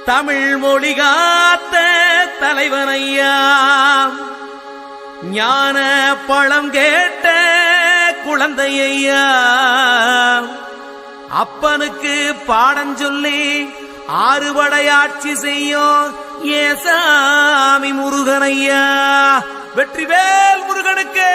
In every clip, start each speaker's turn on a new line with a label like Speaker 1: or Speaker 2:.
Speaker 1: தமிழ் மொழி காத்த தலைவனையா, ஞான பழம் கேட்ட குழந்தையா, அப்பனுக்கு பாடம் சொல்லி ஆறுபடையாட்சி செய்யும் ஏசாமி முருகனையா. வெற்றிவேல் முருகனுக்கு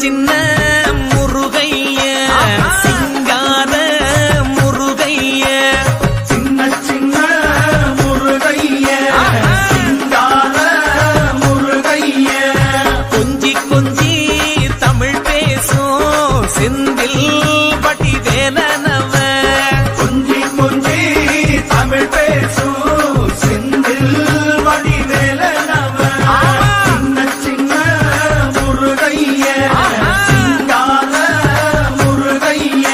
Speaker 1: சின்ன முருகைய, சிங்கார முருகைய,
Speaker 2: சின்ன சின்ன முருகைய, சிங்கார முருகைய,
Speaker 1: கொஞ்சி கொஞ்சி தமிழ் பேசும் செந்தில் பட்டி வேலனவ,
Speaker 2: கொஞ்சி கொஞ்சி தமிழ் பேசும் செந்தில் வடி வேலனவ, சின்ன சின்ன முருகைய, சிங்கார முருகைய,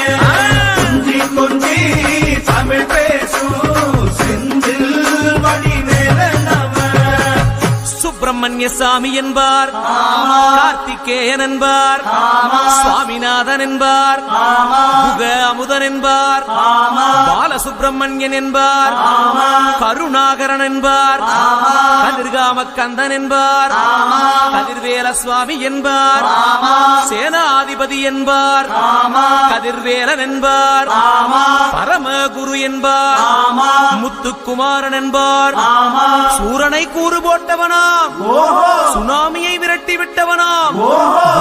Speaker 2: கொஞ்சி கொஞ்சி தமிழ் பேசும் செந்தில் வடி வேலனவ.
Speaker 1: சுப்பிரமணிய சாமி என்பார், கார்த்திகேயன் என்பார், சுவாமிநாதன் என்பார், முக அமுதன் என்பார், பாலசுப்பிரமணியன் என்பார், கருணாகரன் என்பார், கதிர்காம கந்தன் என்பார், கதிர்வேல சுவாமி என்பார், சேனாதிபதி என்பார், கதிர்வேலன் என்பார், பரமகுரு என்பார், முத்துக்குமாரன் என்பார், சூரனை கூறு போட்டவனாம், சுனாமியை விரட்டி விட்டவனாம்,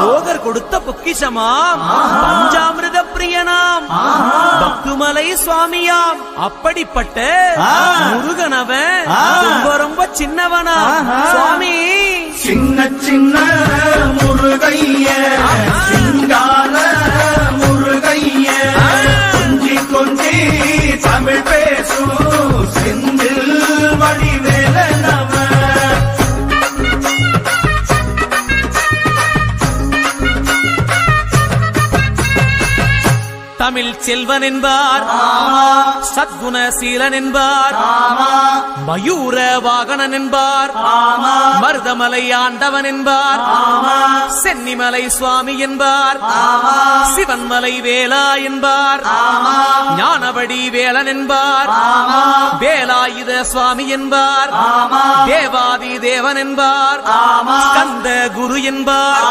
Speaker 1: போகர் கொடுத்த பொக்கிஷமாம், பஞ்சாமிர்த பிரியனாம், பத்துமலை சுவாமியாம். அப்படிப்பட்ட முருகனவன் ரொம்ப ரொம்ப சின்னவனா சுவாமி.
Speaker 2: சின்ன சின்ன முருகைய, சிங்கார முருகைய, கொஞ்சி கொஞ்சி தமிழ் பேசும் செந்தில் வடி வேலனவ.
Speaker 1: தமிழ் செல்வன் என்பார், சத்குணசீலன் என்பார், மயூர வாகனன் என்பார், மருதமலை ஆண்டவன் என்பார், சென்னிமலை சுவாமி என்பார், சிவன்மலை வேலா என்பார், ஞானவடி வேலன் என்பார், வேலாயுத சுவாமி என்பார், தேவாதி தேவன் என்பார், ஸ்கந்த குரு என்பார்,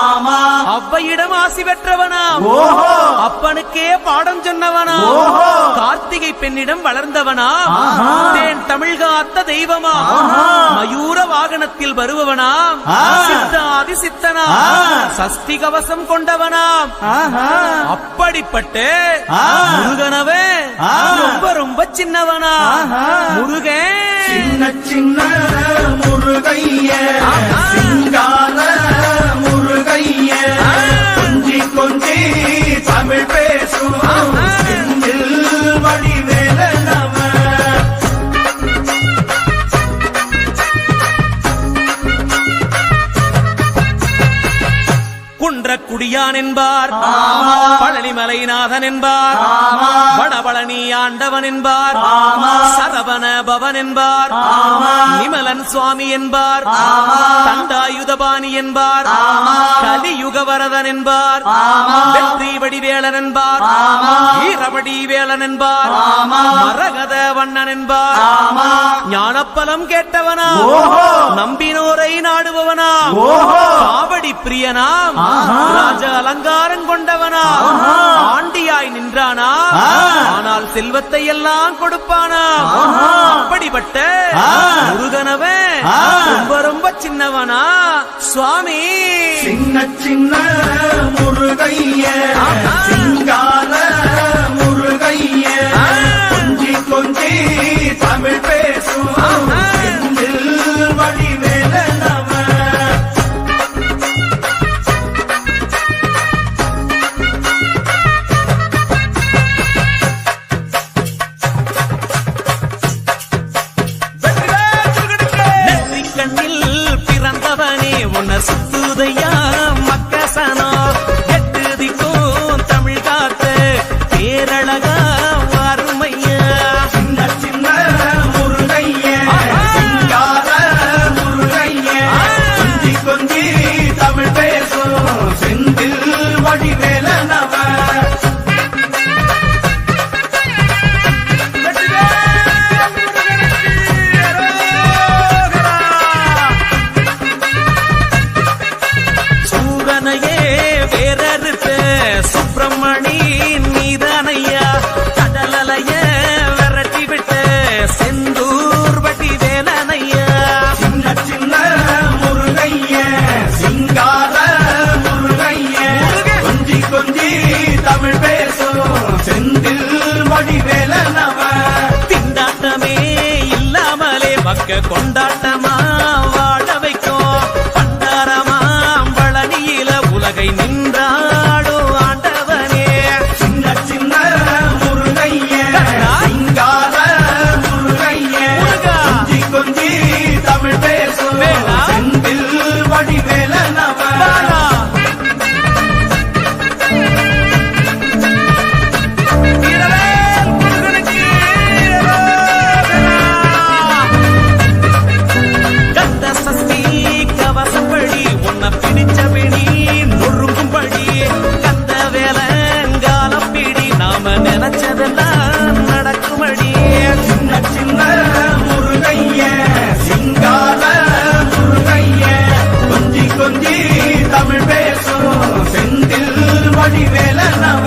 Speaker 1: அவ்வையிடம் ஆசி பெற்றவனாம், அப்பனுக்கே பாடம் சொன்னவனா, கார்த்திகை பெண்ணிடம் வளர்ந்தவனா, தேன் தமிழ் காத்த தெய்வமா, மயூர வாகனத்தில் வருபவனாம், சித்தாதி சித்தனா, சஷ்டி கவசம் கொண்டவனாம். அப்படிப்பட்ட முருகனவே ரொம்ப ரொம்ப சின்னவனா முருகன்.
Speaker 2: சின்ன சின்ன முருகைய, சிங்கார முருகைய, கொஞ்சி கொஞ்சி தமிழ் பேசும் செந்தில் வடி வேலனவ.
Speaker 1: குன்றக்குடியான் என்பார், பழனிமலைநாதன் என்பார், வடபழனி ஆண்டவன் என்பார், சரவண பவன் என்பார், நிமலன் சுவாமி என்பார், தண்டாயுதபாணி என்பார், கலியுகவரதன் என்பார், வெற்றி வடிவேலன் என்பார், வீரவடி வேலன் என்பார், மரகத வண்ணன் என்பார், ஞானப்பலம் கேட்டவனா, நம்பினோரை நாடுபவனா, காவடி பிரியனாம், ராஜ அலங்காரம் கொண்டவனா, ஆண்டியாய் நின்றானா, ஆனால் செல்வத்தை எல்லாம் கொடுப்பானா. அப்படிப்பட்ட முருகனவன் ரொம்ப ரொம்ப சின்னவனா சுவாமி.
Speaker 2: சின்ன சின்ன முருகைய, சிங்கார முருகைய, கொஞ்சி கொஞ்சி தமிழ் பேசும் செந்தில் வடி வேலனவ.
Speaker 1: கண்ணில் பிறந்தவனே உன்னை சுத்துதையா மக்கசனோ,
Speaker 2: கொஞ்சி தமிழ் பேசும் செந்தில் வடிவேலனவ
Speaker 1: திண்டாட்டமே இல்லாமலே மக்க கொண்டாட்டமா வாழ வைக்கும் பண்டாரமாம் பழனியில உலகை நின்றாடும் ஆண்டவனே
Speaker 2: சின்ன சின்ன முருகைய சிங்கார முருகைய
Speaker 1: முருகா.
Speaker 2: கொஞ்சி கொஞ்சி தமிழ் பேசும்
Speaker 1: வேளா.
Speaker 2: செந்தில் வடிவேலனவ
Speaker 1: பாலா. வீரவேல் முருகனுக்கு வீரவேலா. கந்த சஷ்டி கவசப்படி உன்னை பிடிச்சபடி நொறுங்கும்படி கந்த வேலங்காலப்பிடி நாம நினைச்சதெல்லாம் நடக்குமடி
Speaker 2: சின்ன சின்ன முருகைய சிங்கார முருகைய கொஞ்சி கொஞ்சி தமிழ் பேசும் செந்தில் வடிவேலனவ